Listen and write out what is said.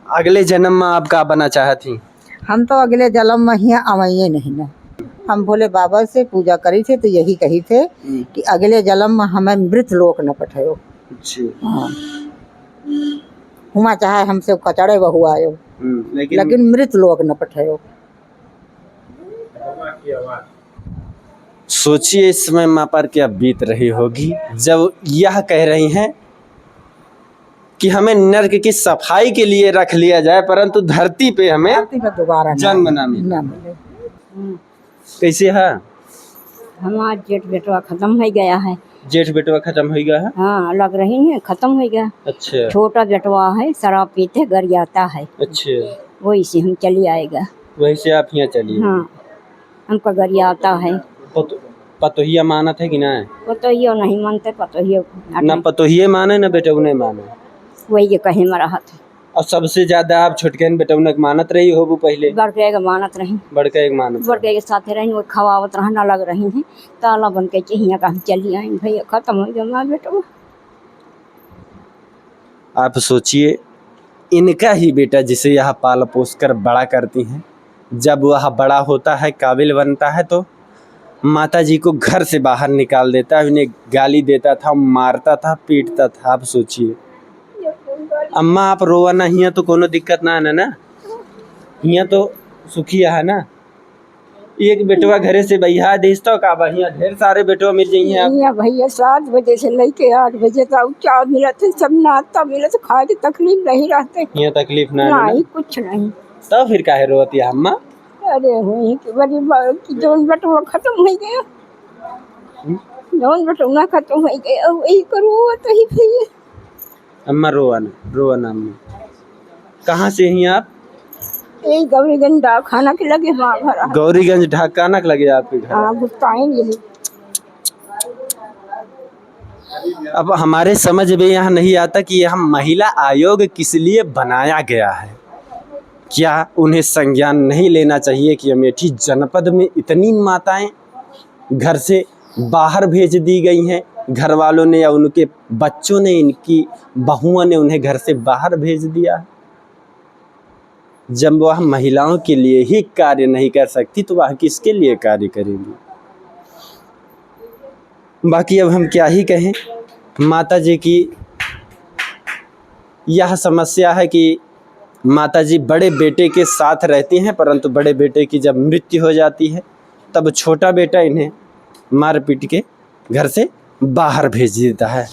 अगले जन्म में आप का बना चाहती? हम तो अगले जन्म में ही आवाइए नहीं ना। हम भोले बाबा से पूजा करी थे तो यही कही थे कि अगले जन्म में हमें मृत लोक न पठायो। हाँ, हुआ चाहे हमसे कचड़े बहु आयो, लेकिन मृत लोक न पठायो। सोचिए इस समय माँ पर क्या बीत रही होगी जब यह कह रही हैं कि हमें नर्क की सफाई के लिए रख लिया जाए, परंतु धरती पे हमें दोबारा जन्म ना मिले। कैसे है? हमारा जेठ बेटवा खत्म हो गया है। जेठ बेटवा खत्म हो गया है? हाँ, लग रही है खत्म हो गया। अच्छा। छोटा बेटवा है, शराब पीते गरियाता है। अच्छा, वही से हम चली आएगा। वही से आप यहाँ चलिए। हाँ, हमको गरियाता है। पतोहिया मानत है कि ना? पतोहियो नहीं मानते, पतोहियो ना पतोहिये माने ना बेटौने माने, वही ये कहे में रहा था। और सबसे ज्यादा आप छोटकन बेटौने मानत रही हो वो पहले? बड़के के मानत रही, बड़का एक मानत, बड़के के साथ रही, वो खवावत रहना लग रही है। ताला बन के चाहिए का हम चली आई भैया, खत्म हो गया माँ बेटा। आप सोचिए इनका ही बेटा जिसे यह पाल पोस कर बड़ा करती हैं, जब वह बड़ा होता है, काबिल बनता है, तो माता जी को घर से बाहर निकाल देता है, उन्हें गाली देता था, मारता था, पीटता था। आप सोचिए अम्मा आप रोवा ना, हिया तो कोनो दिक्कत ना है ना, हिया तो सुखिया है ना। एक बेटवा घरे से बहिया देश तो का बहिया ढेर सारे बेटवा मिल जाइए आप भैया 7 बजे से लेके 8 बजे तक चाय मिलत है, सब नाश्ता मिलत, खाए की तकलीफ नहीं रहते। हिया तकलीफ ना नहीं कुछ नहीं। तो फिर काहे रोती है अम्मा? अरे हुई कि बड़ी की जोन बटवा खत्म हो गया, जोन बटवा खत्म हो गया, वही करो तो ही फिर। अम्मा रोवा ना अम्मा। कहाँ से हैं आप? यही गौरीगंज डाकखाना के लगे वहाँ घर है। गौरीगंज ढाकाना के लगे आपके घर? हाँ, गुस्ताइन यही। अब हमारे समझ में यहाँ नहीं आता कि यह महिला आयोग किस लिए बनाया गया है। क्या उन्हें संज्ञान नहीं लेना चाहिए कि अमेठी जनपद में इतनी माताएं घर से बाहर भेज दी गई हैं, घर वालों ने या उनके बच्चों ने, इनकी बहुओं ने उन्हें घर से बाहर भेज दिया है। जब वह महिलाओं के लिए ही कार्य नहीं कर सकती तो वह किसके लिए कार्य करेंगी? बाकी अब हम क्या ही कहें। माता जी की यह समस्या है कि माता जी बड़े बेटे के साथ रहती हैं, परंतु बड़े बेटे की जब मृत्यु हो जाती है तब छोटा बेटा इन्हें मार पीट के घर से बाहर भेज देता है।